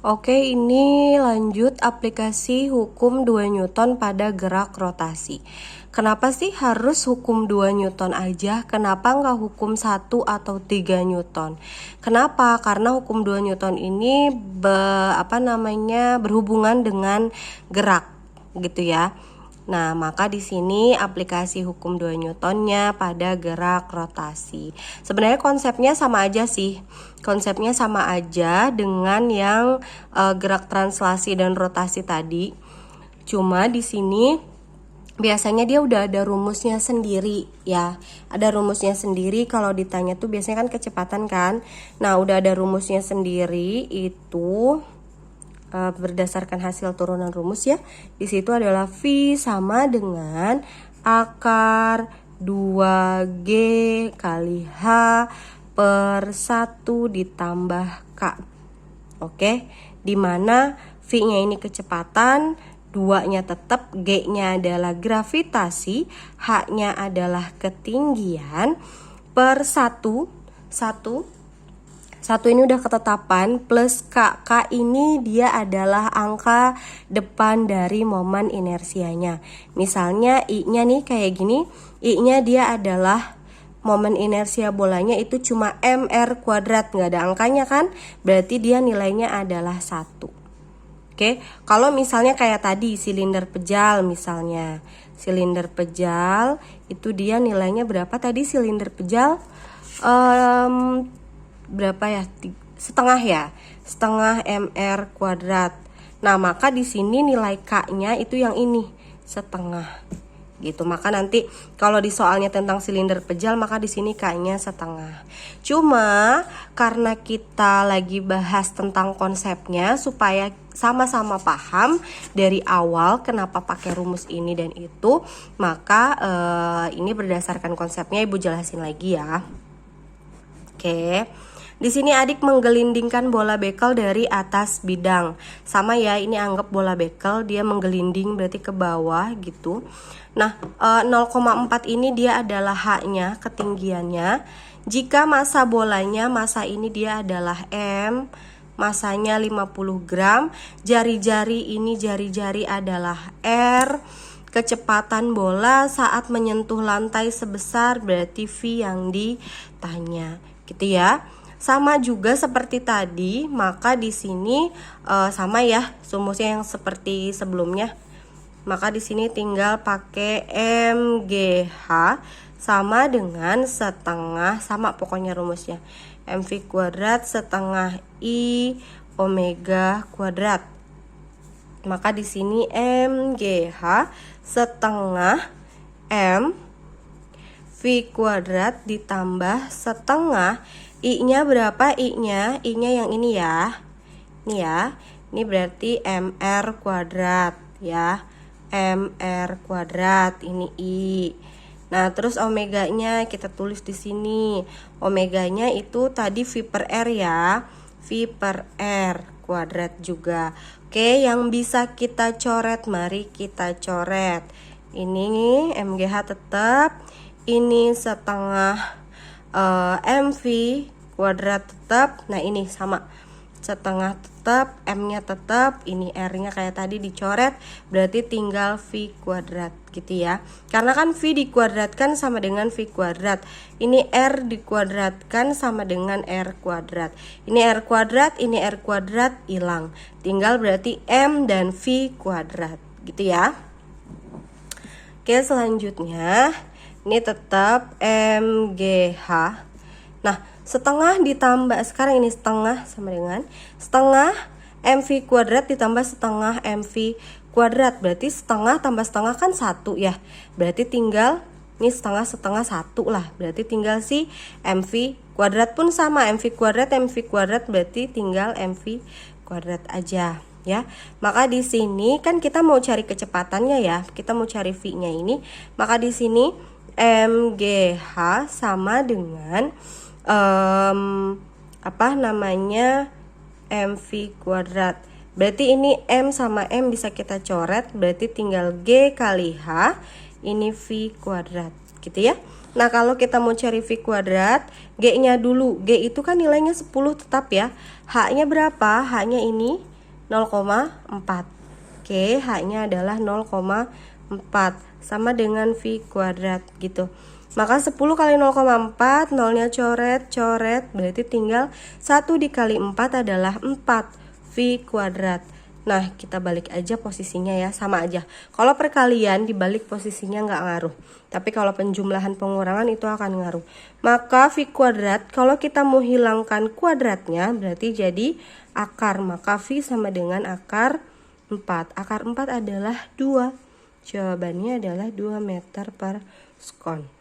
Oke, ini lanjut aplikasi hukum 2 Newton pada gerak rotasi. Kenapa sih harus hukum 2 Newton aja? Kenapa nggak hukum 1 atau 3 Newton? Kenapa? Karena hukum 2 Newton ini berhubungan dengan gerak gitu ya. Nah, maka di sini aplikasi hukum 2 Newtonnya pada gerak rotasi. Sebenarnya konsepnya sama aja sih. Konsepnya sama aja dengan yang gerak translasi dan rotasi tadi. Cuma di sini biasanya dia udah ada rumusnya sendiri ya. Ada rumusnya sendiri kalau ditanya tuh biasanya kan kecepatan kan. Nah, udah ada rumusnya sendiri itu berdasarkan hasil turunan rumus ya. Di situ adalah V sama dengan akar 2G kali H per 1 ditambah K. Oke, dimana V-nya ini kecepatan, 2-nya tetap, G-nya adalah gravitasi, H-nya adalah ketinggian, per 1 ini udah ketetapan, plus K ini dia adalah angka depan dari momen inersianya. Misalnya I-nya nih kayak gini, I-nya dia adalah momen inersia bolanya itu cuma mr kuadrat, nggak ada angkanya kan, berarti dia nilainya adalah 1. Oke, kalau misalnya kayak tadi silinder pejal, misalnya silinder pejal itu dia nilainya berapa tadi silinder pejal? Berapa ya? Setengah mr kuadrat. Nah, maka di sini nilai K-nya itu yang ini, setengah. Gitu. Maka nanti kalau di soalnya tentang silinder pejal, maka di sini K-nya setengah. Cuma karena kita lagi bahas tentang konsepnya supaya sama-sama paham dari awal kenapa pakai rumus ini dan itu, maka ini berdasarkan konsepnya Ibu jelasin lagi ya. Oke. Di sini adik menggelindingkan bola bekel dari atas bidang. Sama ya, ini anggap bola bekel dia menggelinding berarti ke bawah gitu. Nah, 0,4 ini dia adalah H-nya, ketinggiannya. Jika massa bolanya, massa ini dia adalah M, massanya 50 gram. Jari-jari ini jari-jari adalah R. Kecepatan bola saat menyentuh lantai sebesar berarti V yang ditanya. Gitu ya. Sama juga seperti tadi, maka di sini sama ya rumusnya yang seperti sebelumnya. Maka di sini tinggal pakai MGH sama dengan setengah, sama pokoknya rumusnya. MV kuadrat setengah I omega kuadrat. Maka di sini MGH setengah M V kuadrat ditambah setengah I-nya berapa? I-nya yang ini ya. Ini ya. Ini berarti MR kuadrat ya. MR kuadrat ini I. Nah, terus omeganya kita tulis di sini. Omeganya itu tadi V per R ya. V per R kuadrat juga. Oke, yang bisa kita coret, mari kita coret. Ini MGH tetap. Ini setengah MV kuadrat tetap. Nah, ini sama setengah tetap, M-nya tetap, ini R-nya kayak tadi dicoret, berarti tinggal V kuadrat gitu ya. Karena kan V dikuadratkan sama dengan V kuadrat. Ini R dikuadratkan sama dengan R kuadrat. Ini R kuadrat, ini R kuadrat hilang. Tinggal berarti M dan V kuadrat gitu ya. Oke, selanjutnya ini tetap MGH. Nah, setengah ditambah, sekarang ini setengah sama dengan setengah MV kuadrat ditambah setengah MV kuadrat. Berarti setengah tambah setengah kan 1 ya. Berarti tinggal, ini setengah 1 lah. Berarti tinggal si MV kuadrat pun sama. MV kuadrat berarti tinggal MV kuadrat aja ya. Maka di sini kan kita mau cari kecepatannya ya. Kita mau cari V-nya ini. Maka di sini MGH sama dengan MV kuadrat. Berarti ini M sama M bisa kita coret, berarti tinggal G kali H, ini V kuadrat gitu ya. Nah, kalau kita mau cari V kuadrat, G-nya dulu. G itu kan nilainya 10 tetap ya. H-nya berapa? H-nya ini 0,4. Oke, H-nya adalah 0,4 sama dengan V kuadrat gitu. Maka 10 kali 0,4, nolnya coret, berarti tinggal 1 dikali 4 adalah 4 V kuadrat. Nah, kita balik aja posisinya ya, sama aja. Kalau perkalian dibalik posisinya nggak ngaruh. Tapi kalau penjumlahan pengurangan itu akan ngaruh. Maka V kuadrat, kalau kita mau hilangkan kuadratnya, berarti jadi akar. Maka V sama dengan akar 4. Akar 4 adalah 2. Jawabannya adalah 2 meter per sekon.